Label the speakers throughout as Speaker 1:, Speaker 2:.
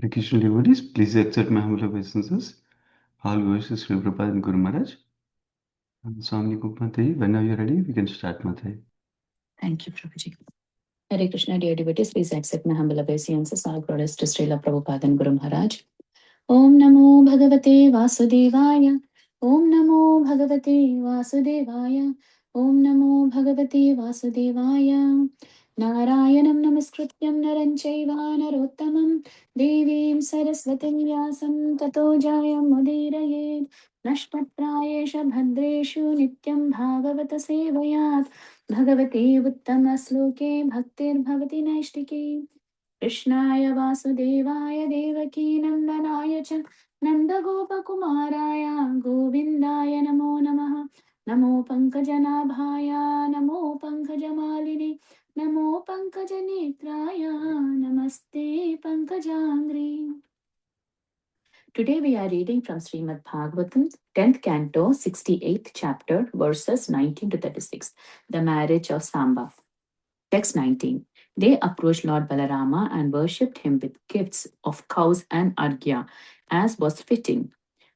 Speaker 1: Hare Krishna devotees, please accept my humble obeisances. All glories to Sri Prabhupada and Guru Maharaj. Swami Mataji, whenever you're ready, we can start Mataji.
Speaker 2: Thank you, Prabhuji. Hare Krishna, dear devotees, please accept my humble obeisances. All glories to Srila Prabhupada and Guru Maharaj. Om Namo Bhagavate Vasudevaya. Om Namo Bhagavate Vasudevaya. Om Namo Bhagavate Vasudevaya. Narayanam Namaskrityam Naranchaiva Narottamam Devim Saraswatim Vyasam Tato Jayam Mudirayed Nashpatrayesha Bhadreshu Nityam Bhagavata Sevayat Bhagavate Uttama Sloke Bhaktir Bhavati Naishtike कृष्णाय वासुदेवाय देवकी नन्दनाय च नन्दगोपकुमाराय गोविन्दाय नमो नमः नमो पङ्कजनाभाय नमो पङ्कजमालिने नमो पङ्कजनेत्राय नमस्ते पङ्कजाङ्घ्रि Today we are reading from Srimad Bhagavatam, 10th canto, 68th chapter, verses 19 to 36, the marriage of Samba. Text 19. They approached Lord Balarama and worshipped him with gifts of cows and arghya, as was fitting.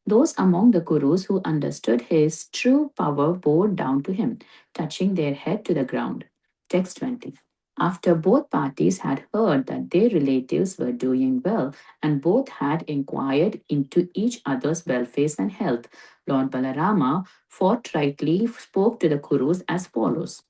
Speaker 2: Those among the Kurus who understood his true power bowed down to him, touching their head to the ground. Text 20. After both parties had heard that their relatives were doing well and both had inquired into each other's welfare and health, Lord Balarama forthrightly spoke to the Kurus as follows.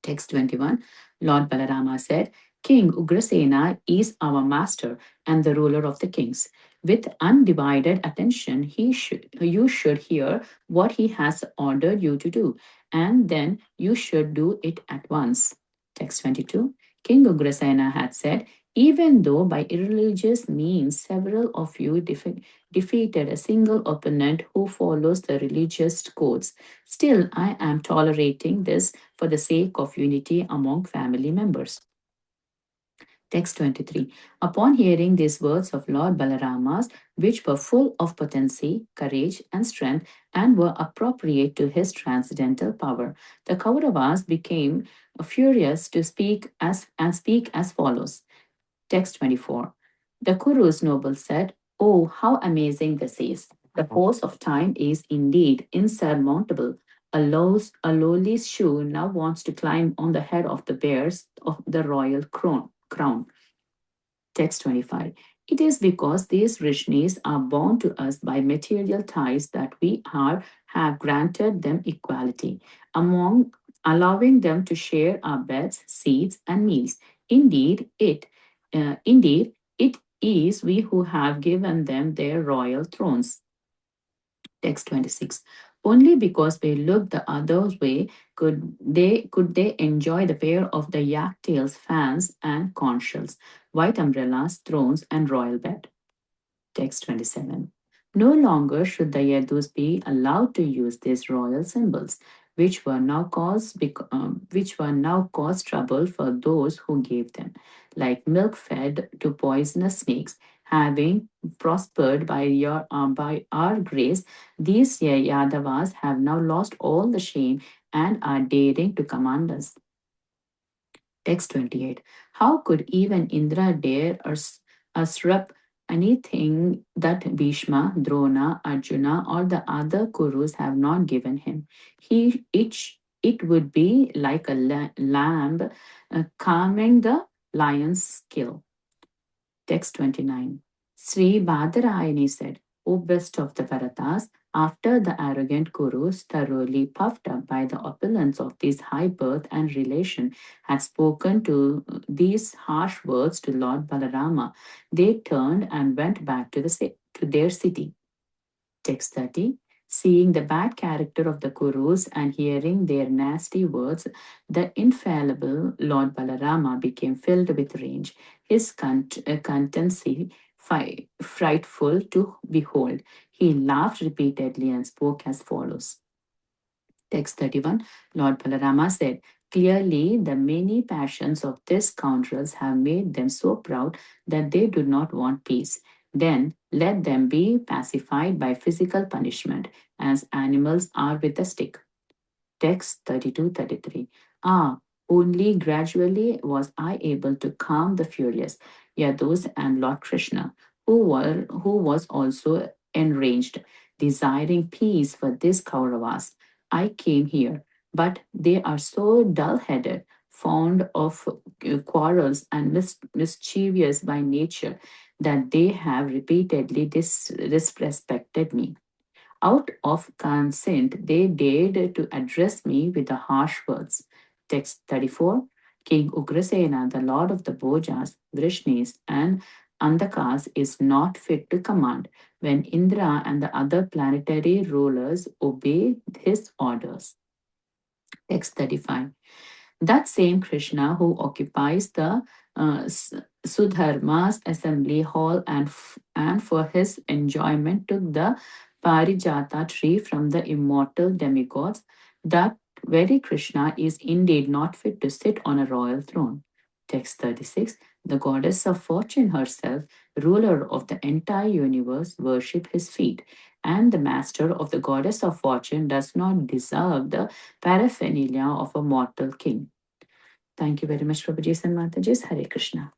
Speaker 2: Text 21, Lord Balarama said, King Ugrasena is our master and the ruler of the kings. With undivided attention, you should hear what he has ordered you to do, and then you should do it at once. Text 22, King Ugrasena had said, even though by irreligious means several of you defeated a single opponent who follows the religious codes, still I am tolerating this for the sake of unity among family members. Text 23. Upon hearing these words of Lord Balarama's, which were full of potency, courage, and strength, and were appropriate to his transcendental power, the Kauravas became furious to speak as follows. Text 24. The Kuru's noble said, Oh, how amazing this is! The force of time is indeed insurmountable. A lowly shoe now wants to climb on the head of the bears of the royal crown. Text 25. It is because these Rishnis are bound to us by material ties that have granted them equality, among allowing them to share our beds, seats, and meals. Indeed, it is we who have given them their royal thrones. Text 26. Only because they looked the other way could they enjoy the pair of the yak tails, fans, and conch shells, white umbrellas, thrones, and royal bed. Text 27. No longer should the Yadus be allowed to use these royal symbols, which were now cause trouble for those who gave them, like milk fed to poisonous snakes. Having prospered by our grace, these Yadavas have now lost all the shame and are daring to command us. Text 28. How could even Indra dare usurp anything that Bhishma, Drona, Arjuna, or the other Kurus have not given him? It would be like a lamb calming the lion's skill. Text 29. Sri Badarayani said, O best of the Bharatas, after the arrogant Kurus, thoroughly puffed up by the opulence of this high birth and relation, had spoken to these harsh words to Lord Balarama, they turned and went back to their city. Text 30. Seeing the bad character of the Kurus and hearing their nasty words, the infallible Lord Balarama became filled with rage, his constancy frightful to behold. He laughed repeatedly and spoke as follows. Text 31. Lord Balarama said, Clearly, the many passions of these scoundrels have made them so proud that they do not want peace. Then let them be pacified by physical punishment, as animals are with a stick. Text 32 33. Ah, Only gradually was I able to calm the furious Yadus and Lord Krishna, who was also enraged, desiring peace for this Kauravas. I came here, but they are so dull-headed, fond of quarrels and mischievous by nature that they have repeatedly disrespected me. Out of consent, they dared to address me with the harsh words. Text 34. King Ugrasena, the lord of the Bhojas, Vrishnis, and Andakas, is not fit to command when Indra and the other planetary rulers obey his orders. Text 35. That same Krishna who occupies the Sudharma's assembly hall and for his enjoyment took the Parijata tree from the immortal demigods, that very Krishna is indeed not fit to sit on a royal throne. Text 36. The goddess of fortune herself, ruler of the entire universe, worship his feet, and the master of the goddess of fortune does not deserve the paraphernalia of a mortal king. Thank you very much, Prabhuji and Matajis. Hare Krishna.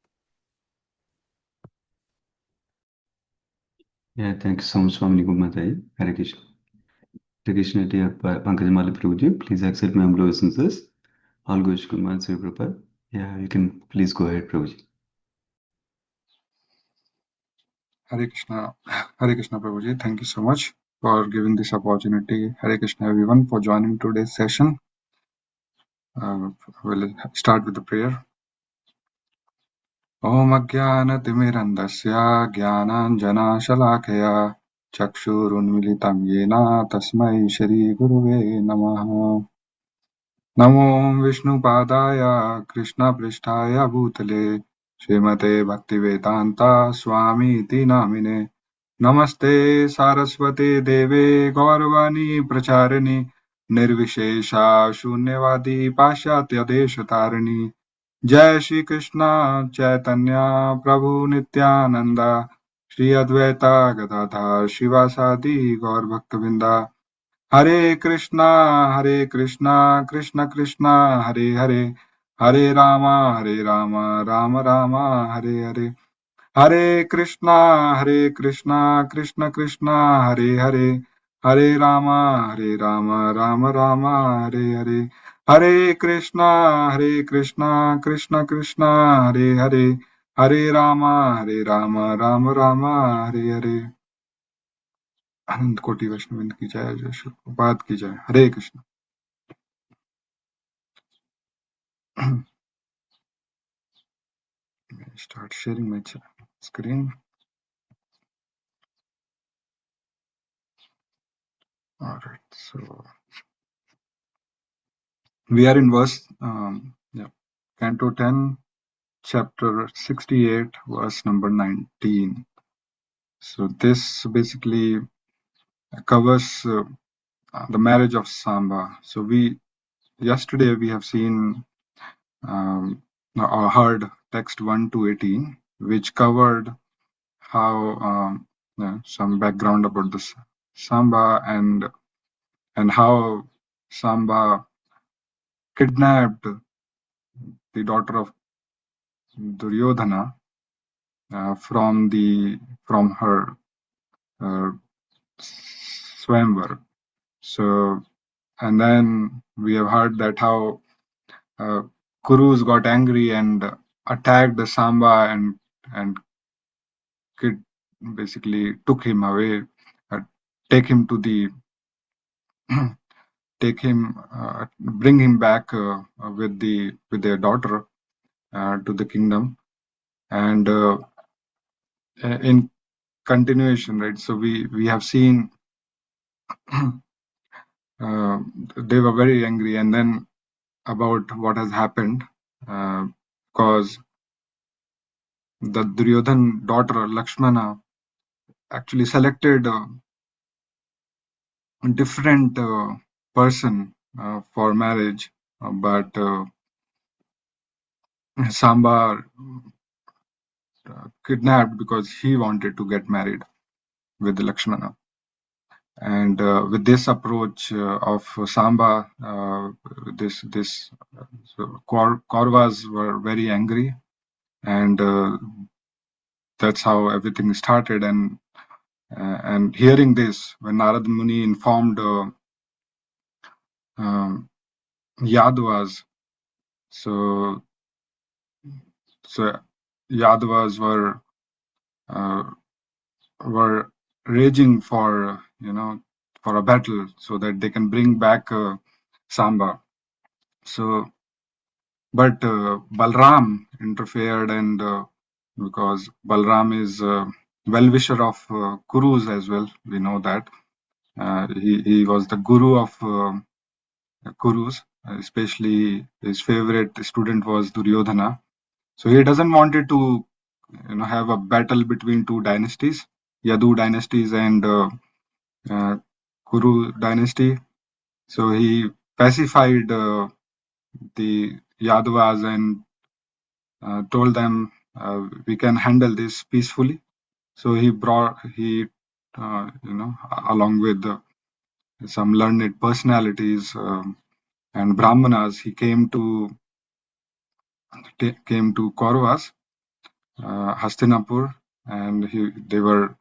Speaker 1: Yeah, thank you so much, Swami Mataji. Hare Krishna. Hare Krishna, dear Pankaja Mali Prabhuji. Please accept my humble obeisances. All Guru Kumar Sri Prabhupada. Yeah, you can please go ahead, Prabhuji.
Speaker 3: Hare Krishna Prabhuji. Thank you so much for giving this opportunity. Hare Krishna everyone for joining today's session. We'll start with the prayer. Om Ajnana-timirandasya Jnananjana-shalakaya Chakshurunmilitam Yena Tasmai Shri Guruve Namaha. Namo Vishnu Padaya Krishna Pristhaya Bhutale Srimate Bhaktivedanta Swami Iti Namine Namaste Saraswate Deve Gaurvani Pracharini Nirvishesha Shunyavadi Pashatya Deshatarani Jai Shri Krishna Chaitanya Prabhu Nityananda Shri Advaita Gadadhar Shivasadi Gaur Bhaktavinda Hare Krishna, Krishna Krishna, Hare Hare, Hare Rama, Rama Rama, Hare Hare. Hare Krishna, Krishna Krishna, Hare Hare, Hare Rama, Rama Rama, Hare Hare. Hare Krishna, Krishna Krishna, Hare Hare, Hare Rama, Rama Rama, Hare Hare. अनंत कोटि वैष्णविंद की जय, जय श्री प्रभुपाद की जय. हरे Krishna. Start sharing my screen. All right. So we are in verse, Canto 10, chapter 68, verse number 19. So this basically covers the marriage of Samba. So yesterday we have seen or heard text 1 to 18, which covered how some background about this Samba and how Samba kidnapped the daughter of Duryodhana from her Swayamvar. So, and then we have heard that how Kurus got angry and attacked the Samba and basically took him away, take him to the bring him back with their daughter to the kingdom. And in continuation, right? So we have seen they were very angry, and then about what has happened, because the Duryodhan daughter Lakshmana actually selected a different person for marriage, but Samba kidnapped because he wanted to get married with Lakshmana. And with this approach of Samba, so Kauravas were very angry, and that's how everything started. And hearing this, when Narad Muni informed um, Yadavas, so Yadavas were raging for for a battle so that they can bring back Samba. So, but Balram interfered, and because Balram is well-wisher of Kurus as well, we know that he was the guru of Kurus. Especially his favorite student was Duryodhana. So he doesn't wanted to have a battle between two dynasties, Yadu dynasties and Kuru dynasty. So he pacified the Yadavas and told them we can handle this peacefully. So he along with some learned personalities and Brahmanas, he came to Kauravas, Hastinapur, and they were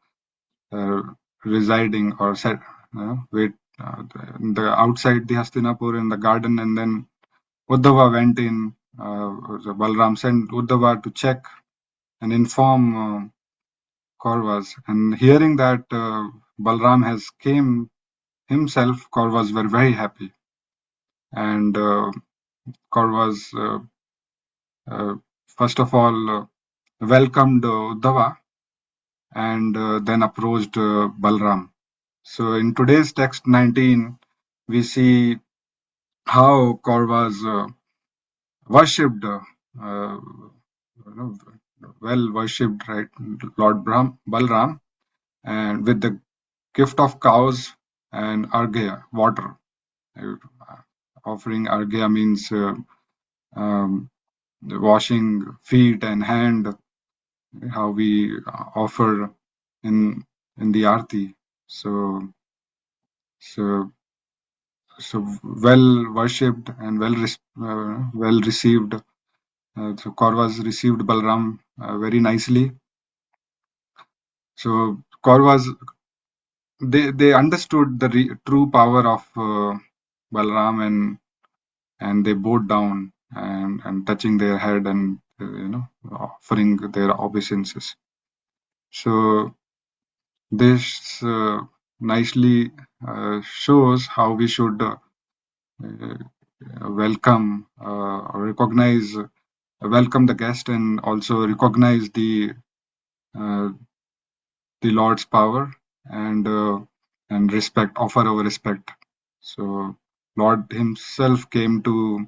Speaker 3: residing or set wait the outside the Hastinapur in the garden, and then Uddhava went in. Balram sent Uddhava to check and inform Kauravas, and hearing that Balram has came himself, Kauravas were very happy, and Kauravas first of all welcomed Uddhava and then approached Balram. So in today's text 19, we see how Kauravas worshipped, well worshipped, right, Lord Balram, and with the gift of cows and arghya, water. Offering arghya means washing feet and hand, how we offer in the arti. So well worshipped and well received. So Kauravas received Balram very nicely. So Kauravas, they understood the true power of Balram, and they bowed down and touching their head and offering their obeisances. So this nicely shows how we should welcome or recognize, welcome the guest, and also recognize the Lord's power and respect, offer our respect. So Lord Himself came to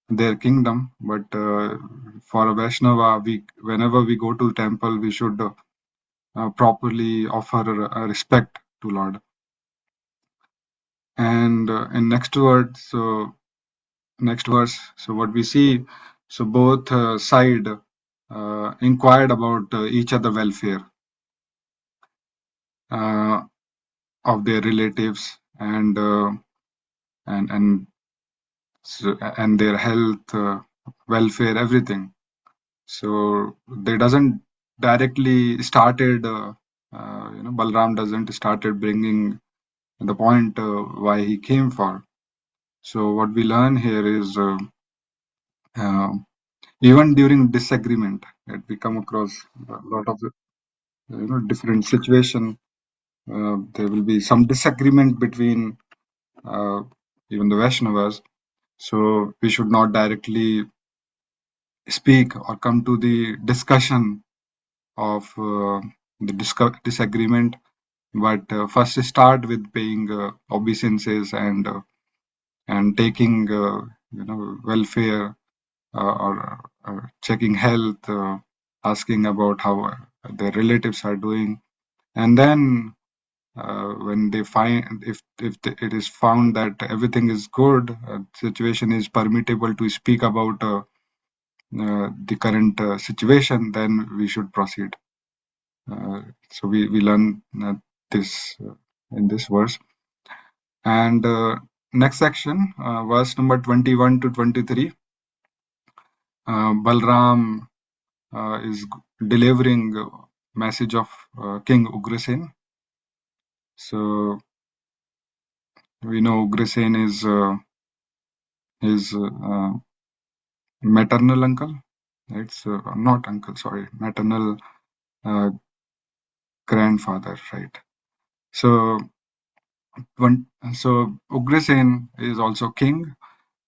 Speaker 3: their kingdom, but for a Vaishnava, whenever we go to the temple, we should properly offer respect to Lord. And in next verse, so what we see, so both side inquired about each other welfare of their relatives and their health, welfare, everything. So they doesn't directly started, Balram doesn't started bringing the point why he came for. So what we learn here is even during disagreement, that we come across a lot of different situation. There will be some disagreement between even the Vaishnavas. So we should not directly speak or come to the discussion of the disagreement, but first start with paying obeisances and taking welfare or checking health, asking about how their relatives are doing, and then when they find, if it is found that everything is good, situation is permittable to speak about the current situation, then we should proceed. So we learn this in this verse. And next section, verse number 21 to 23, Balram is delivering message of King Ugrasen. So we know Ugrasen is his maternal uncle. It's not uncle, sorry, maternal grandfather, right? So Ugrasen is also king,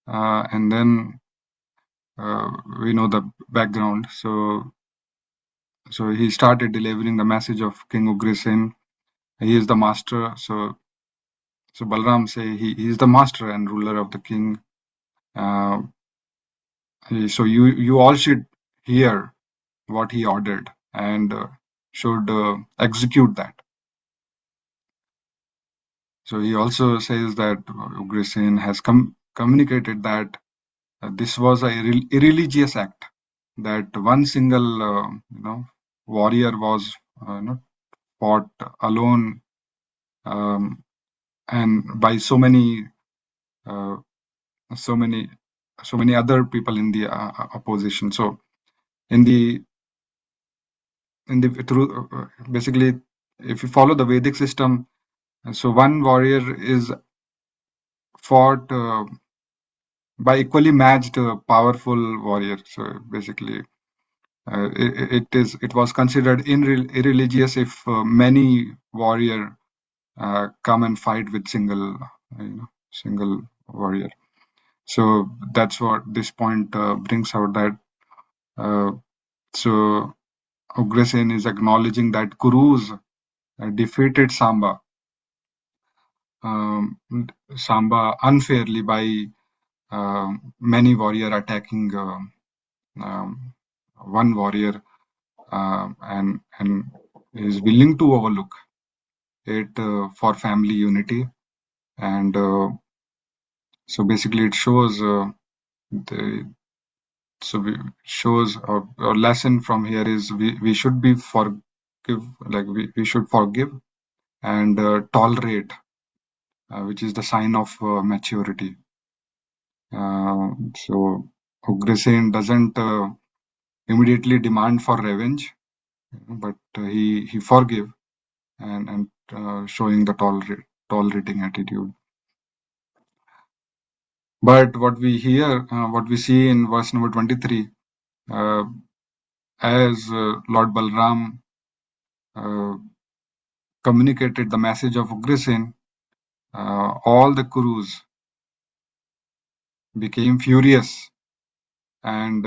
Speaker 3: and then we know the background. So he started delivering the message of King Ugrasen. He is the master. So Balram say he is the master and ruler of the king. So you all should hear what he ordered and should execute that. So he also says that Ugrasen has communicated that this was a irreligious act, that one single warrior was fought alone, and by so many other people in the opposition. So in the through basically, if you follow the Vedic system, so one warrior is fought by equally matched powerful warrior. So basically, it was considered irreligious if many warrior come and fight with single warrior. So that's what this point brings out, that so Ugrasen is acknowledging that Kurus defeated Samba unfairly by many warrior attacking one warrior, and is willing to overlook it for family unity. And so basically it shows a lesson from here is we should be we should forgive and tolerate, which is the sign of maturity. So Ugrasen doesn't immediately demand for revenge, but he forgive and showing the tolerating attitude. But what we see in verse number 23, as Lord Balram communicated the message of Ugrasen, all the Kurus became furious, and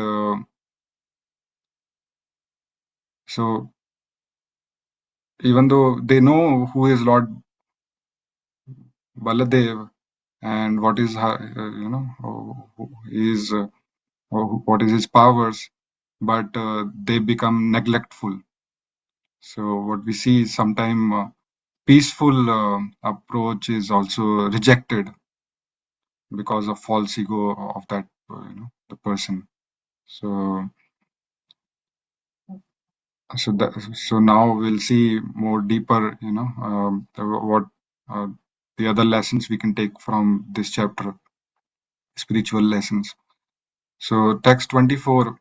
Speaker 3: so even though they know who is Lord Baladev and what is what is his powers, but they become neglectful. So what we see is sometimes peaceful approach is also rejected because of false ego of that the person. So now we'll see more deeper, what the other lessons we can take from this chapter, spiritual lessons. So text 24,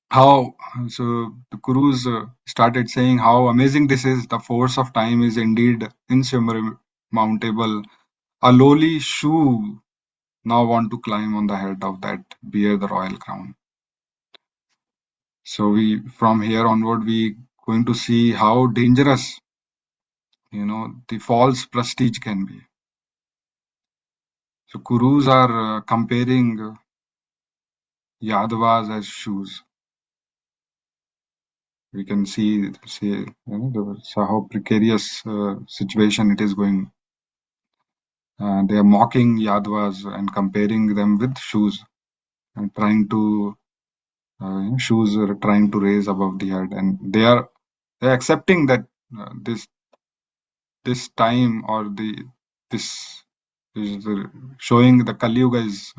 Speaker 3: how so the Kurus started saying how amazing this is. The force of time is indeed insurmountable. A lowly shoe now want to climb on the head of that bear the royal crown. So from here onward, we going to see how dangerous the false prestige can be. So Kurus are comparing Yadavas as shoes. We can see how precarious situation it is going. They are mocking Yadavas and comparing them with shoes, and trying to shoes are trying to raise above the head, and they're accepting that this time or this is showing the Kali Yuga is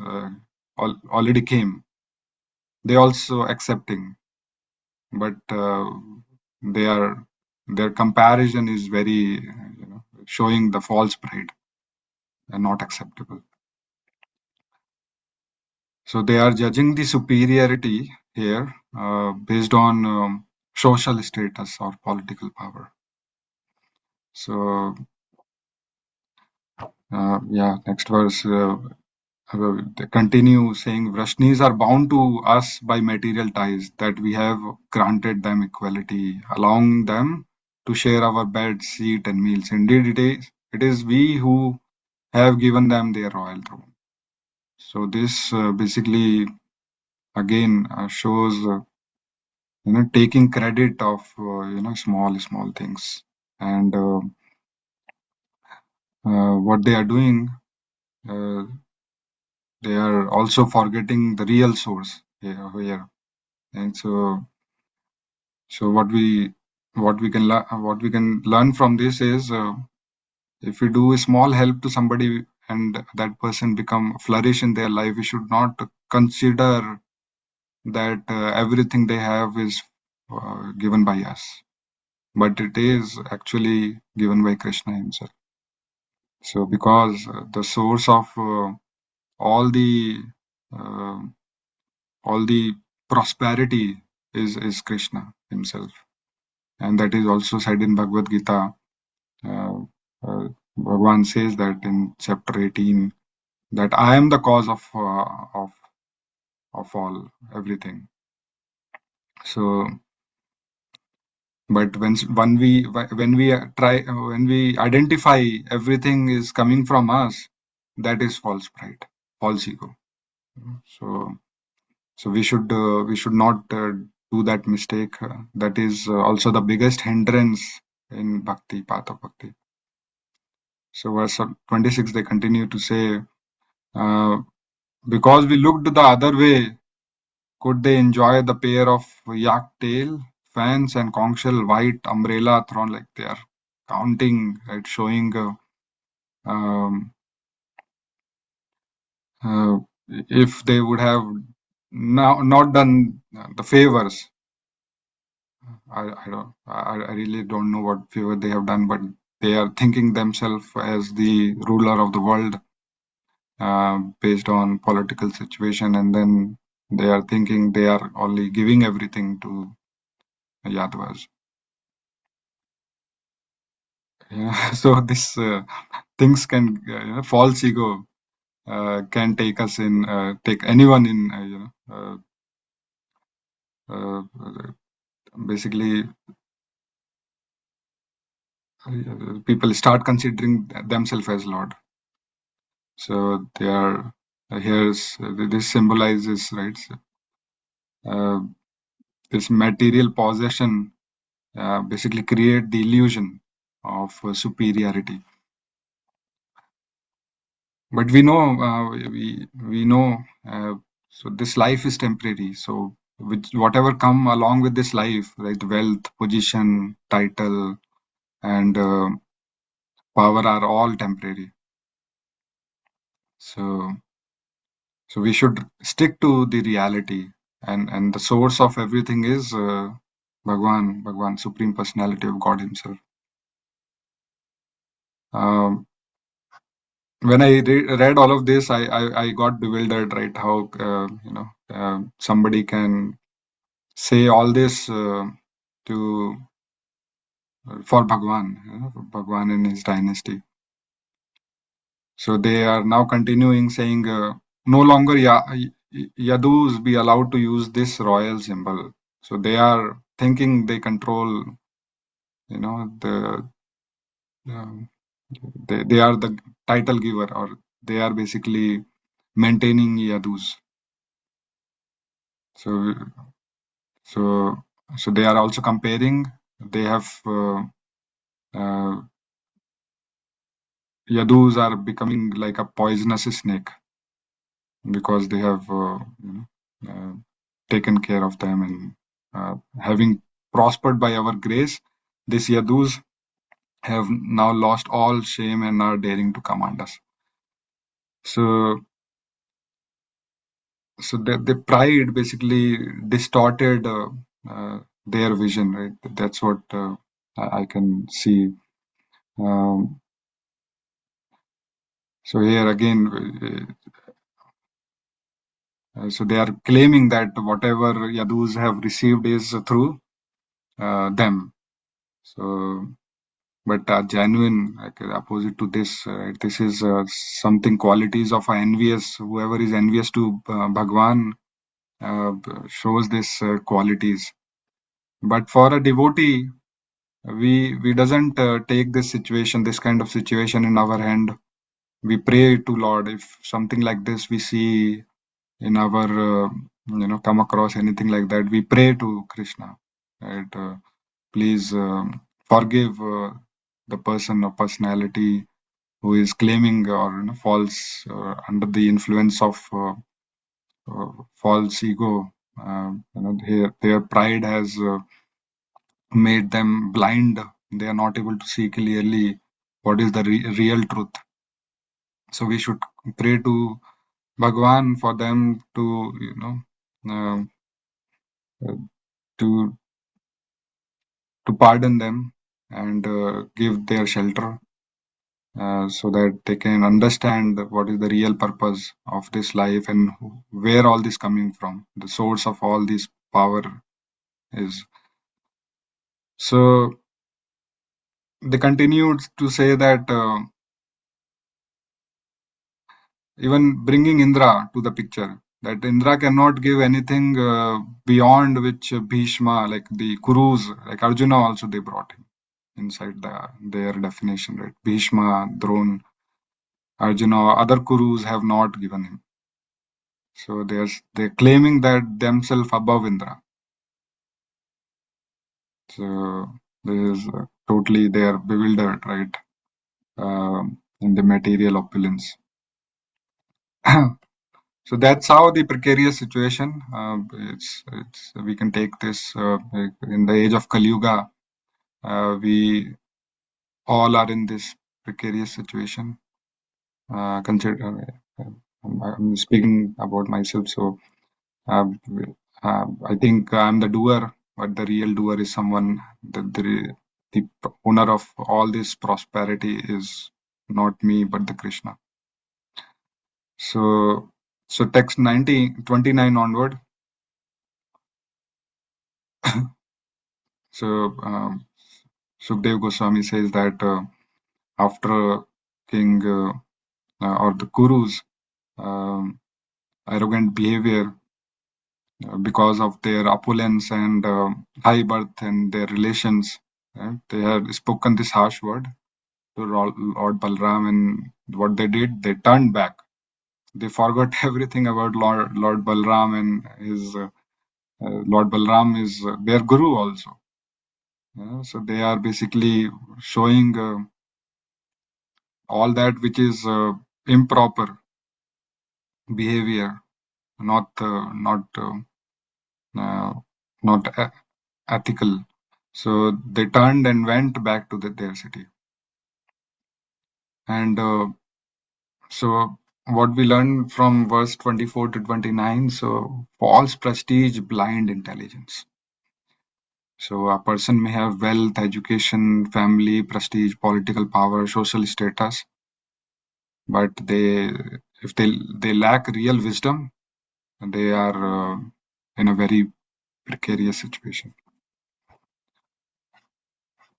Speaker 3: already came. They also accepting, but their comparison is very showing the false pride and not acceptable. So they are judging the superiority here based on social status or political power. So yeah, next verse. They continue saying, Vrashnis are bound to us by material ties, that we have granted them equality, allowing them to share our bed, seat, and meals. Indeed, it is we who have given them their royal throne. So this basically again shows taking credit of small things, and what they are doing. They are also forgetting the real source here. And so what we can learn from this is, if we do a small help to somebody and that person become flourish in their life, we should not consider that everything they have is given by us, but it is actually given by Krishna himself. So because the source of all the uh, prosperity is Krishna himself, and that is also said in Bhagavad Gita. Bhagavan says that in chapter 18, that I am the cause of all everything. So, but when we identify everything is coming from us, that is false pride, false ego. So we should not do that mistake. That is also the biggest hindrance in bhakti, path of bhakti. So verse 26, they continue to say, because we looked the other way, could they enjoy the pair of yak tail fans and conch shell white umbrella thrown, like they are counting, right, showing if they would have not done the favors. I really don't know what favor they have done, but they are thinking themselves as the ruler of the world based on political situation, and then they are thinking they are only giving everything to Yadavas. Yeah, so this things can false ego can take us in, take anyone in, basically people start considering themselves as Lord. So they are here's this symbolizes, right, this material possession basically create the illusion of superiority. But we know we know so this life is temporary. So whatever come along with this life, right, wealth, position, title, and power are all temporary. So we should stick to the reality, and the source of everything is Bhagwan, Supreme Personality of God Himself. When I read all of this, I got bewildered, right? How somebody can say all this to for Bhagwan, Bhagwan and his dynasty. So they are now continuing saying, no longer Yadus be allowed to use this royal symbol. So they are thinking they control, they are the title giver, or they are basically maintaining Yadus. So they are also comparing. They have Yadus are becoming like a poisonous snake because they have taken care of them, and having prospered by our grace, these Yadus have now lost all shame and are daring to command us. So the pride basically distorted their vision, right? That's what I can see. So here again, so they are claiming that whatever Yadus have received is through them. So, but genuine, like opposite to this, this is something qualities of envious. Whoever is envious to Bhagwan shows this qualities. But for a devotee, we doesn't take this kind of situation in our hand. We pray to Lord. If something like this we see in our come across anything like that, we pray to Krishna, right? Please forgive the person or personality who is claiming or false under the influence of false ego. Their pride has made them blind. They are not able to see clearly what is the real truth. So we should pray to Bhagwan for them to uh, to pardon them and give their shelter, so that they can understand what is the real purpose of this life and where all this coming from. The source of all this power is. So they continued to say that even bringing Indra to the picture, that Indra cannot give anything beyond which Bhishma, like the Kurus, like Arjuna also they brought him inside their definition, right? Bhishma, Drona, Arjuna, other Kurus have not given him. So they're claiming that themselves above Indra. So this is totally they are bewildered, right? In the material opulence. So that's how the precarious situation. It's we can take this in the age of Kali Yuga. We all are in this precarious situation. Consider I'm speaking about myself, so uh, I think I'm the doer, but the real doer is someone. The owner of all this prosperity is not me, but the Krishna. So text 29 onward. So Sukhdev Goswami says that after King or the Kurus' arrogant behavior, because of their opulence and high birth and their relations, they had spoken this harsh word to Lord Balram, and what they did, they turned back. They forgot everything about Lord Balram, and his Lord Balram is their guru also. So they are basically showing all that which is improper behavior, not ethical. So they turned and went back to their city. And so what we learn from verse 24 to 29, so false prestige, blind intelligence. So a person may have wealth, education, family, prestige, political power, social status, but if they lack real wisdom, they are in a very precarious situation.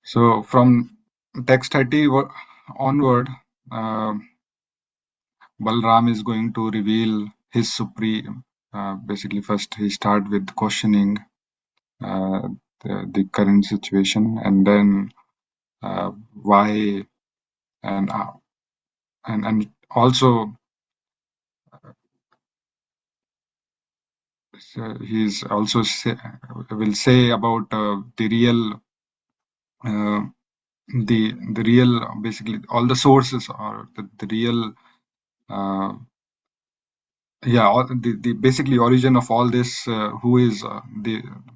Speaker 3: So from text 30 onward, Balram is going to reveal his supreme. Basically, first he start with questioning the current situation, and then why, and also he's also will say about the real. The real, basically all the sources, or the real the basically origin of all this, who is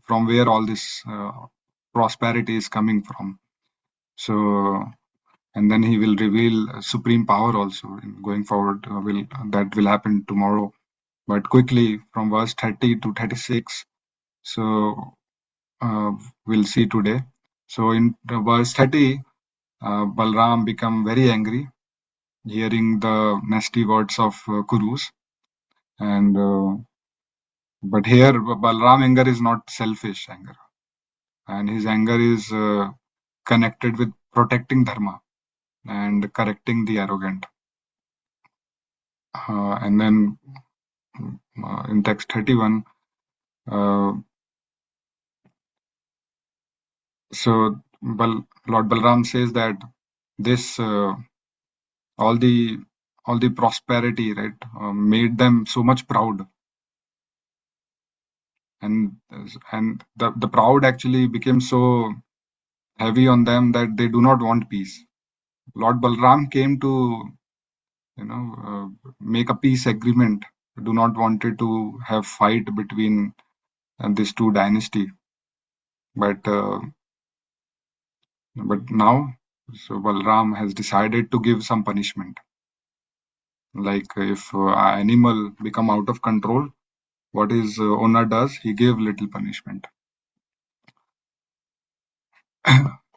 Speaker 3: from where all this prosperity is coming from. So, and then he will reveal supreme power also going forward. That will happen tomorrow, but quickly from verse 30 to 36. So we'll see today. So in verse 30, Balram become very angry, hearing the nasty words of Kurus. And but here Balram anger is not selfish anger, and his anger is connected with protecting dharma and correcting the arrogant. And then in text 31, so Lord Balram says that this all the prosperity, right, made them so much proud, and the proud actually became so heavy on them that they do not want peace. Lord Balram came to make a peace agreement. Do not wanted to have fight between these two dynasty, but now, so Balram has decided to give some punishment. Like if an animal become out of control, what his owner does, he give little punishment.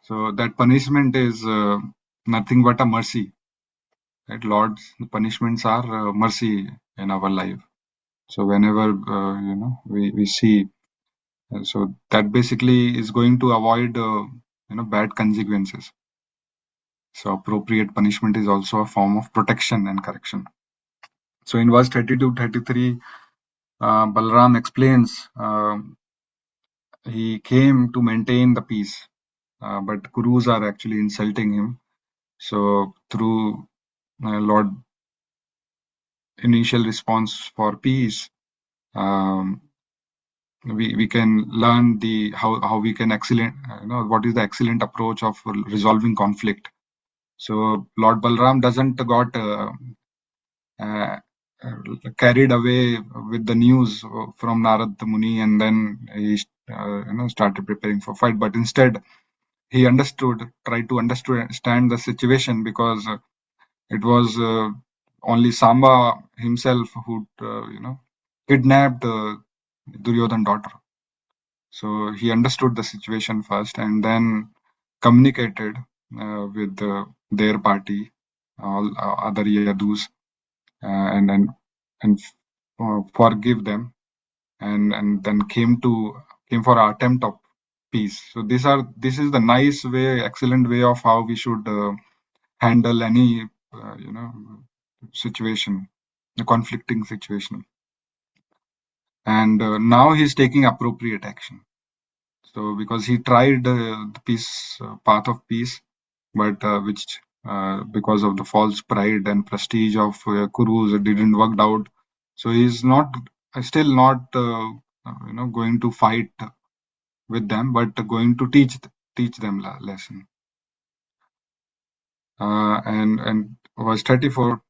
Speaker 3: So that punishment is nothing but a mercy. Right? Lord's punishments are mercy in our life. So whenever we see, so that basically is going to avoid bad consequences. So appropriate punishment is also a form of protection and correction. So in verse 32-33, Balram explains he came to maintain the peace, but Kurus are actually insulting him. So through Lord initial response for peace, we can learn the how we can excellent what is the excellent approach of resolving conflict. So Lord Balram doesn't got uh, carried away with the news from Narad Muni, and then he started preparing for fight, but instead he tried to understand the situation, because it was only Samba himself who kidnapped Duryodhan's daughter. So he understood the situation first, and then communicated with their party, all other Yadus, and forgive them, and then came for an attempt of peace. So this is the nice way, excellent way of how we should handle any situation, a conflicting situation. And now he's taking appropriate action. So because he tried the peace path of peace, but which because of the false pride and prestige of Kurus, it didn't work out. So he's still not going to fight with them, but going to teach them lesson. And verse 34,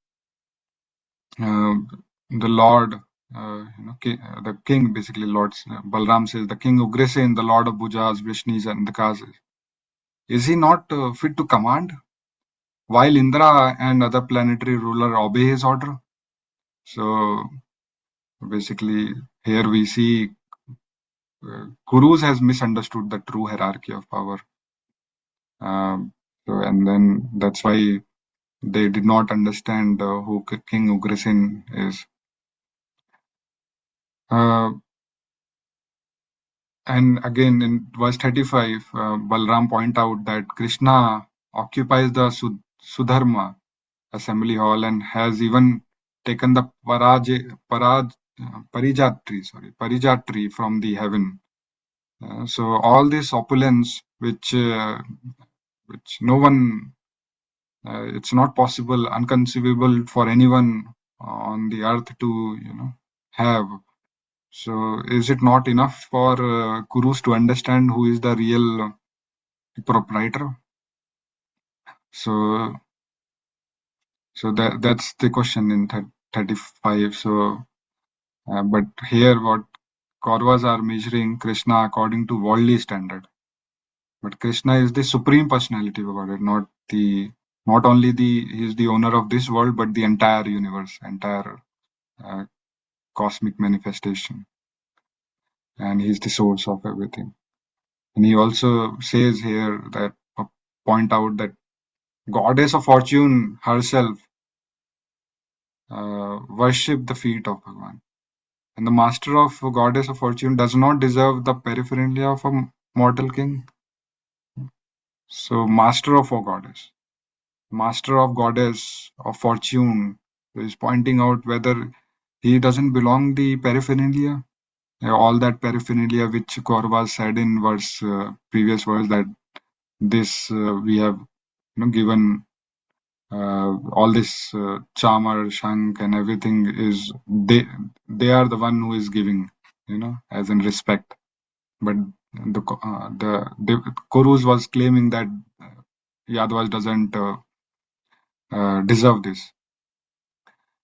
Speaker 3: the Lord, the king, basically Lord Balram says, the king Ugrasen, the Lord of Bhujas, Vrishnis, and the Kazas, is he not fit to command, while Indra and other planetary ruler obey his order? So basically, here we see Kurus has misunderstood the true hierarchy of power. And then that's why they did not understand who King Ugrasen is. And again, in verse 35, Balram point out that Krishna occupies the Sudharma assembly hall and has even taken the Parijat tree from the heaven. So all this opulence, which no one, it's not possible, unconceivable for anyone on the earth to have. So is it not enough for Kurus to understand who is the real proprietor? So that's the question in 35. So but here what Kauravas are measuring Krishna according to worldly standard, but Krishna is the supreme personality of God, not only he is the owner of this world, but the entire universe, entire cosmic manifestation, and he is the source of everything. And he also says here that point out that goddess of fortune herself worship the feet of Bhagavan. And the master of goddess of fortune does not deserve the paraphernalia of a mortal king. So, master of a goddess, master of goddess of fortune, is pointing out whether he doesn't belong the paraphernalia. All that paraphernalia which Kauravas said in previous verse, that this we have given all this chamar, shank, and everything is they are the one who is giving, as in respect. But the Kurus was claiming that Yadavas doesn't deserve this.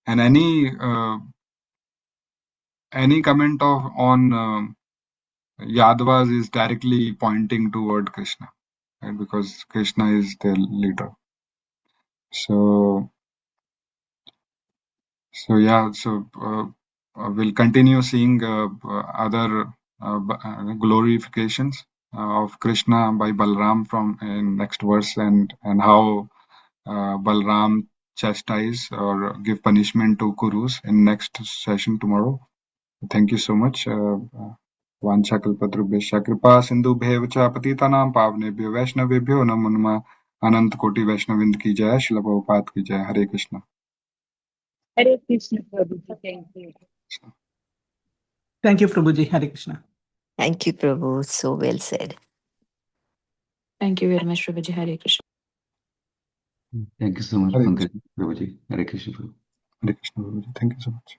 Speaker 3: And any comment on Yadavas is directly pointing toward Krishna, right? Because Krishna is their leader. So yeah, we'll continue seeing other glorifications of Krishna by Balram from in next verse, and how Balram chastise or give punishment to Kurus in next session tomorrow. Thank you so much. वाञ्छाकल्पतरुभ्यश्च कृपा सिन्धुभ्येव च पतितानां पावनेभ्यो वैष्णवेभ्यो नमो नमः। अनंत कोटि वैष्णववृंद की जय। श्रील प्रभुपाद की जय। हरे Krishna.
Speaker 4: Hare Krishna, Prabhuji. Thank you.
Speaker 5: Thank you, Prabhuji. Hare Krishna.
Speaker 6: Thank you, Prabhu. So well said.
Speaker 2: Thank you very much, Prabhuji. Hare Krishna.
Speaker 1: Thank you so much,
Speaker 3: Hare
Speaker 1: Pankaj, Prabhuji. Hare Krishna.
Speaker 3: Hare Krishna, Prabhuji. Thank you so much.